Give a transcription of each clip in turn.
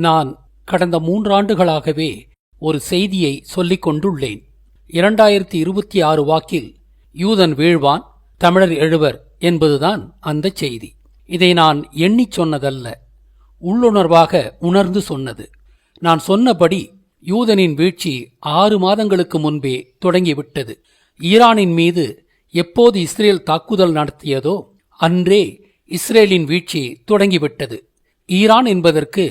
நான் கடந்த 3 ஆண்டுகளாகவே ஒரு செய்தியை சொல்லிக் கொண்டுள்ளேன். 2026 வாக்கில் யூதன் வீழ்வான், தமிழர் எழுவர் என்பதுதான் அந்த செய்தி. இதை நான் எண்ணிச் சொன்னதல்ல, உள்ளுணர்வாக உணர்ந்து சொன்னது. நான் சொன்னபடி யூதனின் வீழ்ச்சி 6 மாதங்களுக்கு முன்பே தொடங்கிவிட்டது. ஈரானின் மீது எப்போது இஸ்ரேல் தாக்குதல் நடத்தியதோ அன்றே இஸ்ரேலின் வீழ்ச்சி தொடங்கிவிட்டது. ஈரான் என்பதற்கு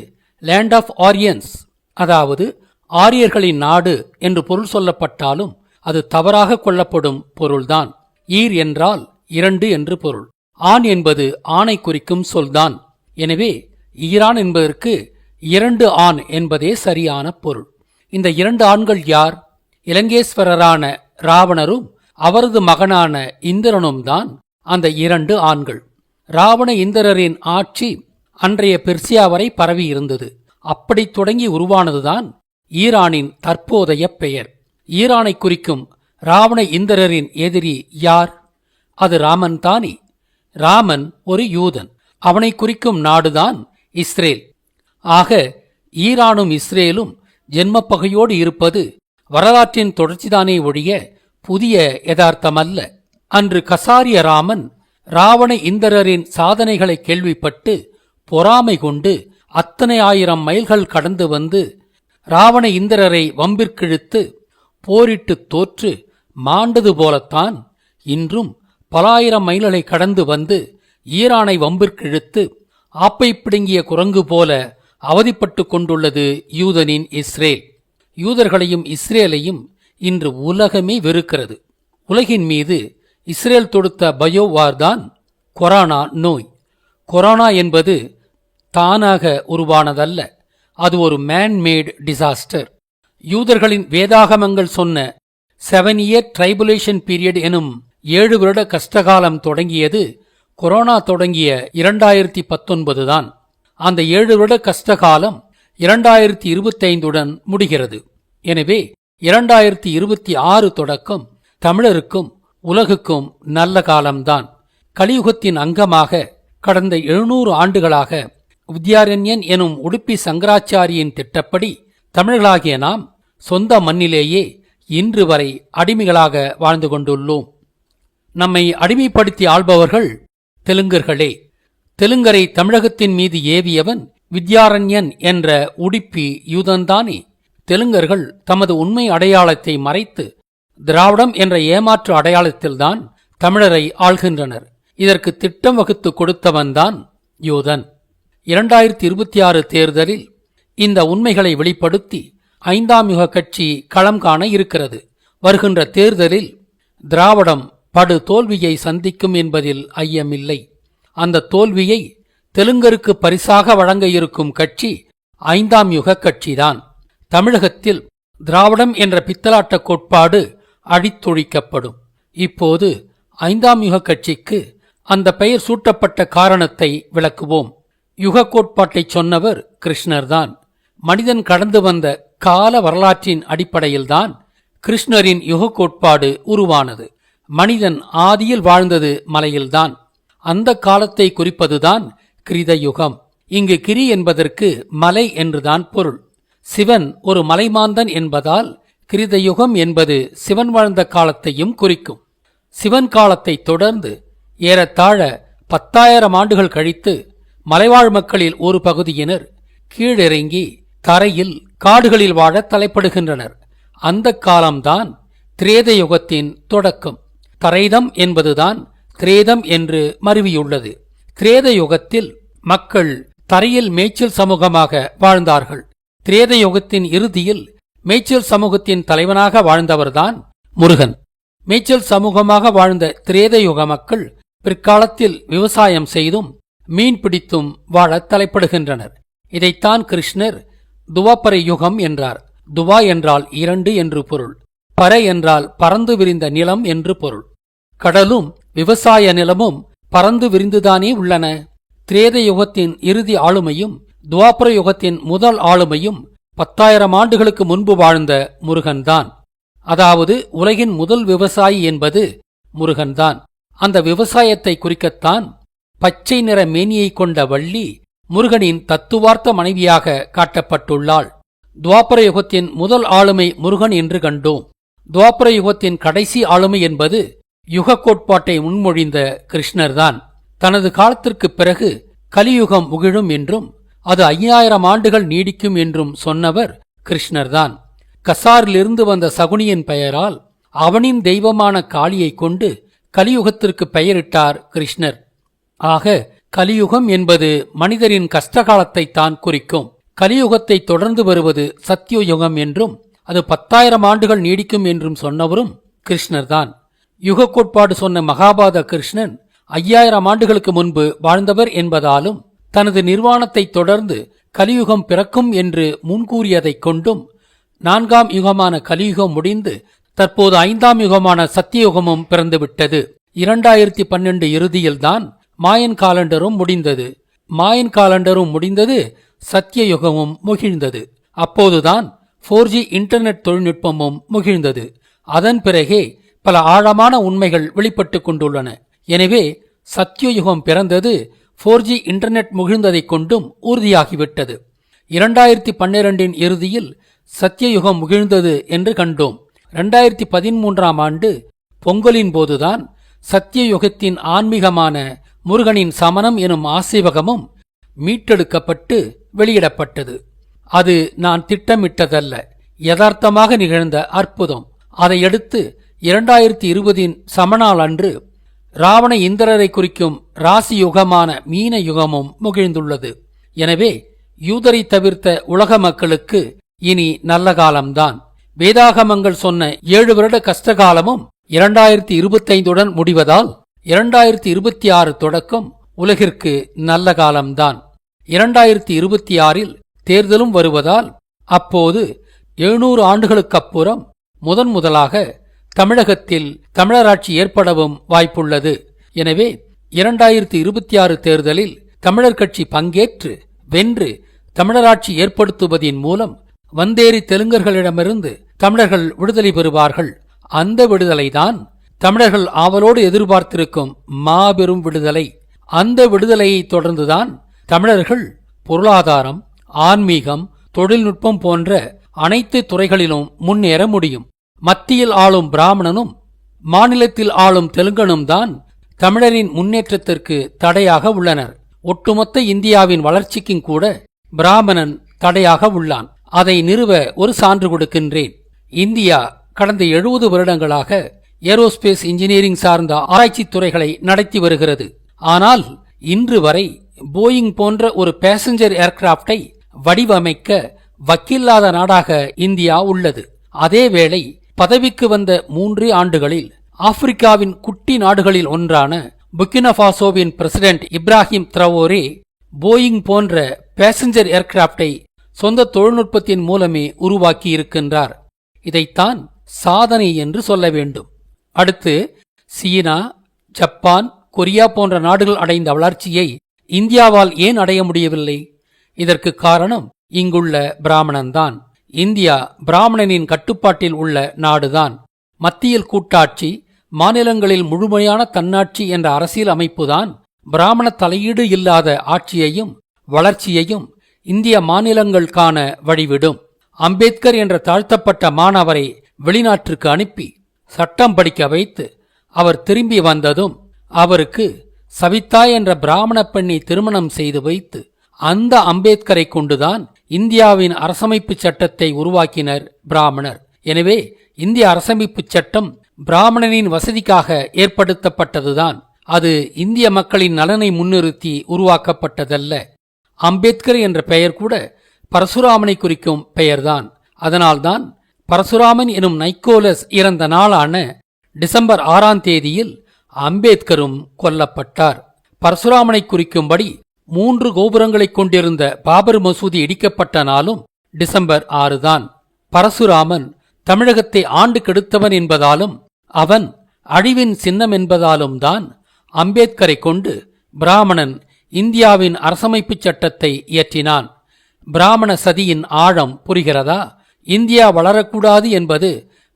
லேண்ட் ஆஃப் ஆரியன்ஸ், அதாவது ஆரியர்களின் நாடு என்று பொருள் சொல்லப்பட்டாலும் அது தவறாக கொள்ளப்படும் பொருள்தான். ஈர் என்றால் 2 என்று பொருள். ஆண் என்பது ஆணை குறிக்கும் சொல்தான். எனவே ஈரான் என்பதற்கு 2 ஆண் என்பதே சரியான பொருள். இந்த 2 ஆண்கள் யார்? இலங்கேஸ்வரரான ராவணரும் அவரது மகனான இந்திரனும் தான் அந்த 2 ஆண்கள். ராவண இந்திரரின் ஆட்சி அன்றைய பெர்சியா வரை பரவி இருந்தது. அப்படி தொடங்கி உருவானதுதான் ஈரானின் தற்போதைய பெயர். ஈரானை குறிக்கும் ராவண இந்திரரின் எதிரி யார்? அது ராமன் தானே. ராமன் ஒரு யூதன். அவனை குறிக்கும் நாடுதான் இஸ்ரேல். ஆக ஈரானும் இஸ்ரேலும் ஜென்மப்பகையோடு இருப்பது வரலாற்றின் தொடர்ச்சிதானே ஒழிய புதிய யதார்த்தமல்ல. அன்று கசாரிய ராமன் ராவண இந்திரரின் சாதனைகளை கேள்விப்பட்டு பொறாமை கொண்டு அத்தனை 1000 மைல்கள் கடந்து வந்து ராவண இந்திரரை வம்பிற்கிழுத்து போரிட்டு தோற்று மாண்டது போலத்தான் இன்றும் பல 1000 மைல்களை கடந்து வந்து ஈரானை வம்பிற்கிழுத்து ஆப்பை பிடுங்கிய குரங்கு போல அவதிப்பட்டு கொண்டுள்ளது யூதனின் இஸ்ரேல். யூதர்களையும் இஸ்ரேலையும் இன்று உலகமே வெறுக்கிறது. உலகின் மீது இஸ்ரேல் தொடுத்த பயோவார்தான் கொரோனா நோய். கொரோனா என்பது தானாக உருவானதல்ல, அது ஒரு மேன்மேட் டிசாஸ்டர். யூதர்களின் வேதாகமங்கள் சொன்ன 7 இயர் ட்ரைபுலேஷன் பீரியட் எனும் 7 வருட கஷ்டகாலம் தொடங்கியது கொரோனா தொடங்கிய 2019 தான். அந்த 7 வருட கஷ்டகாலம் 2025 முடிகிறது. எனவே 2026 தொடக்கம் தமிழருக்கும் உலகுக்கும் நல்ல காலம்தான். கலியுகத்தின் அங்கமாக கடந்த 700 ஆண்டுகளாக வித்யாரண்யன் எனும் உடுப்பி சங்கராச்சாரியின் திட்டப்படி தமிழர்களாகிய நாம் சொந்த மண்ணிலேயே இன்று வரை அடிமைகளாக வாழ்ந்து கொண்டுள்ளோம். நம்மை அடிமைப்படுத்தி ஆள்பவர்கள் தெலுங்கர்களே. தெலுங்கரை தமிழகத்தின் மீது ஏவியவன் வித்யாரண்யன் என்ற உடுப்பி யூதன்தானே. தெலுங்கர்கள் தமது உண்மை அடையாளத்தை மறைத்து திராவிடம் என்ற ஏமாற்று அடையாளத்தில்தான் தமிழரை ஆள்கின்றனர். இதற்கு திட்டம் வகுத்து கொடுத்தவன்தான் யூதன். 2026 தேர்தலில் இந்த உண்மைகளை வெளிப்படுத்தி 5ஆம் யுக கட்சி களம் காண இருக்கிறது. வருகின்ற தேர்தலில் திராவிடம் படு தோல்வியை சந்திக்கும் என்பதில் ஐயமில்லை. அந்த தோல்வியை தெலுங்கருக்கு பரிசாக வழங்க இருக்கும் கட்சி 5ஆம் யுக கட்சிதான். தமிழகத்தில் திராவிடம் என்ற பித்தலாட்ட கோட்பாடு அழித்தொழிக்கப்படும். இப்போது 5ஆம் யுக கட்சிக்கு அந்த பெயர் சூட்டப்பட்ட காரணத்தை விளக்குவோம். யுக கோட்பாட்டை சொன்னவர் கிருஷ்ணர்தான். மனிதன் கடந்து வந்த கால வரலாற்றின் அடிப்படையில்தான் கிருஷ்ணரின் யுக கோட்பாடு உருவானது. மனிதன் ஆதியில் வாழ்ந்தது மலையில்தான். அந்த காலத்தை குறிப்பதுதான் கிருத யுகம். இங்கு கிரி என்பதற்கு மலை என்றுதான் பொருள். சிவன் ஒரு மலைமாந்தன் என்பதால் கிருத யுகம் என்பது சிவன் வாழ்ந்த காலத்தையும் குறிக்கும். சிவன் காலத்தை தொடர்ந்து ஏறத்தாழ 10,000 ஆண்டுகள் கழித்து மலைவாழ் மக்களில் ஒரு பகுதியினர் கீழிறங்கி தரையில் காடுகளில் வாழ தலைப்படுகின்றனர். அந்த காலம்தான் திரேத யுகத்தின் தொடக்கம். தரைதம் என்பதுதான் திரேதம் என்று மருவியுள்ளது. திரேத யுகத்தில் மக்கள் தரையில் மேய்ச்சல் சமூகமாக வாழ்ந்தார்கள். திரேத யுகத்தின் இறுதியில் மேய்ச்சல் சமூகத்தின் தலைவனாக வாழ்ந்தவர்தான் முருகன். மேய்ச்சல் சமூகமாக வாழ்ந்த திரேத யுக மக்கள் பிற்காலத்தில் விவசாயம் செய்தும் மீன் பிடித்தும் வாழ தலைப்படுகின்றனர். இதைத்தான் கிருஷ்ணர் துவாபர யுகம் என்றார். துவா என்றால் 2 என்று பொருள். பர என்றால் பறந்து விரிந்த நிலம் என்று பொருள். கடலும் விவசாய நிலமும் பறந்து விரிந்துதானே உள்ளன. திரேத யுகத்தின் இறுதி ஆளுமையும் துவாபர யுகத்தின் முதல் ஆளுமையும் 10,000 ஆண்டுகளுக்கு முன்பு வாழ்ந்த முருகன்தான். அதாவது உலகின் முதல் விவசாயி என்பது முருகன்தான். அந்த விவசாயத்தை குறிக்கத்தான் பச்சை நிற மேனியை கொண்ட வள்ளி முருகனின் தத்துவார்த்த மனைவியாக காட்டப்பட்டுள்ளாள். துவாபர யுகத்தின் முதல் ஆளுமை முருகன் என்று கண்டோம். துவாபர யுகத்தின் கடைசி ஆளுமை என்பது யுக கோட்பாட்டை முன்மொழிந்த கிருஷ்ணர்தான். தனது காலத்திற்குப் பிறகு கலியுகம் முகிழும் என்றும் அது 5000 ஆண்டுகள் நீடிக்கும் என்றும் சொன்னவர் கிருஷ்ணர்தான். கசாரிலிருந்து வந்த சகுனியின் பெயரால் அவனின் தெய்வமான காளியை கொண்டு கலியுகத்திற்கு பெயரிட்டார் கிருஷ்ணர். ஆக கலியுகம் என்பது மனிதரின் கஷ்டகாலத்தை தான் குறிக்கும். கலியுகத்தை தொடர்ந்து வருவது சத்தியயுகம் என்றும் அது 10,000 ஆண்டுகள் நீடிக்கும் என்றும் சொன்னவரும் கிருஷ்ணர்தான். யுக கோட்பாடு சொன்ன மகாபாரத கிருஷ்ணன் 5000 ஆண்டுகளுக்கு முன்பு வாழ்ந்தவர் என்பதாலும் தனது நிர்வாணத்தை தொடர்ந்து கலியுகம் பிறக்கும் என்று முன்கூறியதைக் கொண்டும் 4ஆம் யுகமான கலியுகம் முடிந்து தற்போது 5ஆம் யுகமான சத்தியயுகமும் பிறந்துவிட்டது. 2012 இறுதியில்தான் மாயன் காலண்டரும் முடிந்தது. மாயன் காலண்டரும் முடிந்தது, சத்தியயுகமும் முகிழ்ந்தது. அப்போதுதான் 4G இன்டர்நெட் தொழில்நுட்பமும் முகிழ்ந்தது. அதன் பிறகே பல ஆழமான உண்மைகள் வெளிப்பட்டுக் கொண்டுள்ளன. எனவே சத்தியயுகம் பிறந்தது 4G இன்டர்நெட் முகிழ்ந்ததைக் கொண்டும் உறுதியாகிவிட்டது. 2012 இறுதியில் சத்தியயுகம் முகிழ்ந்தது என்று கண்டோம். 2013ஆம் ஆண்டு பொங்கலின் போதுதான் சத்தியயுகத்தின் ஆன்மீகமான முருகனின் சமணம் எனும் ஆசீவகமும் மீட்டெடுக்கப்பட்டு வெளியிடப்பட்டது. அது நான் திட்டமிட்டதல்ல, யதார்த்தமாக நிகழ்ந்த அற்புதம். அதையடுத்து 2020 சமணால் அன்று ராவண இந்திரரை குறிக்கும் ராசி யுகமான மீன யுகமும் முகிழ்ந்துள்ளது. எனவே யூதரை தவிர்த்த உலக மக்களுக்கு இனி நல்ல காலம்தான். வேதாகமங்கள் சொன்ன 7 வருட கஷ்டகாலமும் 2025உடன் முடிவதால் 2026 தொடக்கம் உலகிற்கு நல்ல காலம்தான். 2026இல் தேர்தலும் வருவதால் அப்போது 700 ஆண்டுகளுக்கப்புறம் முதலாக தமிழகத்தில் தமிழராட்சி ஏற்படவும் வாய்ப்புள்ளது. எனவே 2026 தேர்தலில் தமிழர் கட்சி பங்கேற்று வென்று தமிழராட்சி ஏற்படுத்துவதின் மூலம் வந்தேரி தெலுங்கர்களிடமிருந்து தமிழர்கள் விடுதலை பெறுவார்கள். அந்த விடுதலைதான் தமிழர்கள் ஆவலோடு எதிர்பார்த்திருக்கும் மாபெரும் விடுதலை. அந்த விடுதலையை தொடர்ந்துதான் தமிழர்கள் பொருளாதாரம், ஆன்மீகம், தொழில்நுட்பம் போன்ற அனைத்து துறைகளிலும் முன்னேற முடியும். மத்தியில் ஆளும் பிராமணனும் மாநிலத்தில் ஆளும் தெலுங்கனும் தான் தமிழரின் முன்னேற்றத்திற்கு தடையாக உள்ளனர். ஒட்டுமொத்த இந்தியாவின் வளர்ச்சிக்கும் கூட பிராமணன் தடையாக உள்ளான். அதை நிறுவ ஒரு சான்று கொடுக்கின்றேன். இந்தியா கடந்த 70 வருடங்களாக ஏரோஸ்பேஸ் இன்ஜினியரிங் சார்ந்த ஆராய்ச்சி துறைகளை நடத்தி வருகிறது. ஆனால் இன்று வரை போயிங் போன்ற ஒரு பேசஞ்சர் ஏர்கிராப்டை வடிவமைக்க வக்கில்லாத நாடாக இந்தியா உள்ளது. அதேவேளை பதவிக்கு வந்த 3 ஆண்டுகளில் ஆப்பிரிக்காவின் குட்டி நாடுகளில் ஒன்றான புர்கினாபாசோவின் பிரசிடென்ட் இப்ராஹிம் த்ரவோரே போயிங் போன்ற பேசஞ்சர் ஏர்கிராப்டை சொந்த தொழில்நுட்பத்தின் மூலமே உருவாக்கி இருக்கின்றார். இதைத்தான் சாதனை என்று சொல்ல வேண்டும். அடுத்து சீனா, ஜப்பான், கொரியா போன்ற நாடுகள் அடைந்த வளர்ச்சியை இந்தியாவால் ஏன் அடைய முடியவில்லை? இதற்கு காரணம் இங்குள்ள பிராமணன்தான். இந்தியா பிராமணனின் கட்டுப்பாட்டில் உள்ள நாடுதான். மத்தியில் கூட்டாட்சி, மாநிலங்களில் முழுமையான தன்னாட்சி என்ற அரசியல் அமைப்புதான் பிராமண தலையீடு இல்லாத ஆட்சியையும் வளர்ச்சியையும் இந்திய மாநிலங்கள் காண வழிவிடும். அம்பேத்கர் என்ற தாழ்த்தப்பட்ட மாணவரை வெளிநாட்டிற்கு அனுப்பி சட்டம் படிக்க வைத்து அவர் திரும்பி வந்ததும் அவருக்கு சவிதா என்ற பிராமண பெண்ணை திருமணம் செய்து வைத்து அந்த அம்பேத்கரை கொண்டுதான் இந்தியாவின் அரசமைப்பு சட்டத்தை உருவாக்கினர் பிராமணர். எனவே இந்திய அரசமைப்பு சட்டம் பிராமணனின் வசதிக்காக ஏற்படுத்தப்பட்டதுதான். அது இந்திய மக்களின் நலனை முன்னிறுத்தி உருவாக்கப்பட்டதல்ல. அம்பேத்கர் என்ற பெயர் கூட பரசுராமனை குறிக்கும் பெயர்தான். அதனால்தான் பரசுராமன் எனும் நைக்கோலஸ் இறந்த நாளான டிசம்பர் 6ஆம் தேதியில் அம்பேத்கரும் கொல்லப்பட்டார். பரசுராமனை குறிக்கும்படி 3 கோபுரங்களைக் கொண்டிருந்த பாபர் மசூதி இடிக்கப்பட்ட நாளும் டிசம்பர் 6 தான். பரசுராமன் தமிழகத்தை ஆண்டு கெடுத்தவன் என்பதாலும் அவன் அழிவின் சின்னம் என்பதாலும் தான் அம்பேத்கரை கொண்டு பிராமணன் இந்தியாவின் அரசமைப்பு சட்டத்தை இயற்றினான். பிராமண சதியின் ஆழம் புரிகிறதா? இந்தியா வளரக்கூடாது என்பது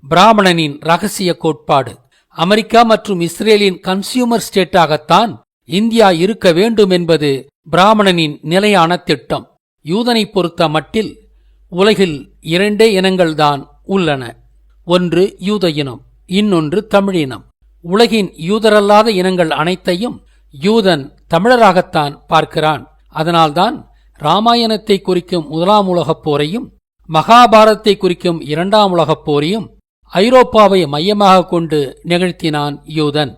பிராமணனின் ரகசிய கோட்பாடு. அமெரிக்கா மற்றும் இஸ்ரேலின் கன்சியூமர் ஸ்டேட்டாகத்தான் இந்தியா இருக்க வேண்டும் என்பது பிராமணனின் நிலையான திட்டம். யூதனை பொறுத்த மட்டில் உலகில் 2 இனங்கள்தான் உள்ளன. ஒன்று யூத இனம், இன்னொன்று தமிழினம். உலகின் யூதரல்லாத இனங்கள் அனைத்தையும் யூதன் தமிழராகத்தான் பார்க்கிறான். அதனால்தான் இராமாயணத்தை குறிக்கும் 1ஆம் உலகப் போரையும் மகாபாரதத்தை குறிக்கும் 2ஆம் உலகப் போரையும் ஐரோப்பாவை மையமாக கொண்டு நிகழ்த்தினான் யூதன்.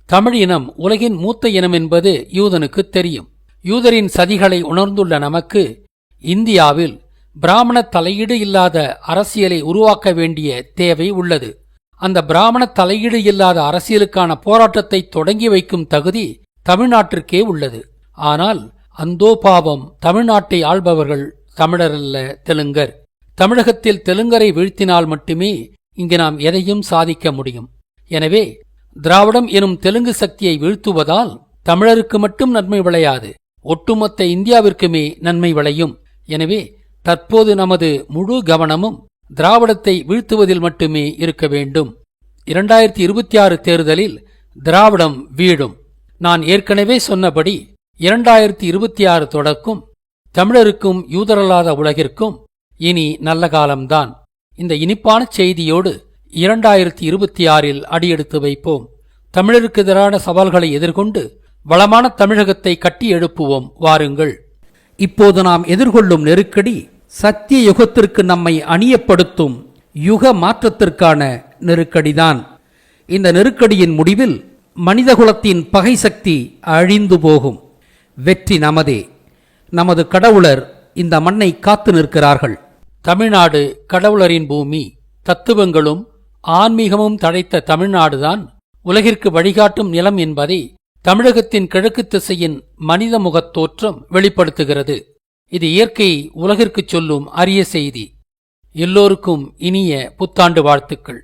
தமிழ் இனம் உலகின் மூத்த இனம் என்பது யூதனுக்கு தெரியும். யூதரின் சதிகளை உணர்ந்துள்ள நமக்கு இந்தியாவில் பிராமண தலையீடு இல்லாத அரசியலை உருவாக்க வேண்டிய தேவை உள்ளது. அந்த பிராமண தலையீடு இல்லாத அரசியலுக்கான போராட்டத்தை தொடங்கி வைக்கும் தகுதி தமிழ்நாட்டிற்கே உள்ளது. ஆனால் அந்தோ பாவம், தமிழ்நாட்டை ஆள்பவர்கள் தமிழரல்ல, தெலுங்கர். தமிழகத்தில் தெலுங்கரை வீழ்த்தினால் மட்டுமே இங்கு நாம் எதையும் சாதிக்க முடியும். எனவே திராவிடம் எனும் தெலுங்கு சக்தியை வீழ்த்துவதால் தமிழருக்கு மட்டும் நன்மை விளையாது, ஒட்டுமொத்த இந்தியாவிற்குமே நன்மை விளையும். எனவே தற்போது நமது முழு கவனமும் திராவிடத்தை வீழ்த்துவதில் மட்டுமே இருக்க வேண்டும். 2026 தேர்தலில் திராவிடம் வீழும். நான் ஏற்கனவே சொன்னபடி 2026 தொடக்கும். தமிழருக்கும் யூதரல்லாத உலகிற்கும் இனி நல்ல காலம்தான். இந்த இனிப்பான செய்தியோடு 2026இல் அடியெடுத்து வைப்போம். தமிழருக்கு எதிரான சவால்களை எதிர்கொண்டு வளமான தமிழகத்தை கட்டி எழுப்புவோம். வாருங்கள். இப்போது நாம் எதிர்கொள்ளும் நெருக்கடி சத்திய யுகத்திற்கு நம்மை அணியப்படுத்தும் யுக மாற்றத்திற்கான நெருக்கடிதான். இந்த நெருக்கடியின் முடிவில் மனிதகுலத்தின் பகை சக்தி அழிந்து போகும். வெற்றி நமதே. நமது கடவுளர் இந்த மண்ணை காத்து நிற்கிறார்கள். தமிழ்நாடு கடவுளரின் பூமி. தத்துவங்களும் ஆன்மீகமும் தழைத்த தமிழ்நாடுதான் உலகிற்கு வழிகாட்டும் நிலம் என்பதை தமிழகத்தின் கிழக்கு திசையின் மனித முகத் தோற்றம் வெளிப்படுத்துகிறது. இது இயற்கை உலகிற்குச் சொல்லும் அரிய செய்தி. எல்லோருக்கும் இனிய புத்தாண்டு வாழ்த்துக்கள்.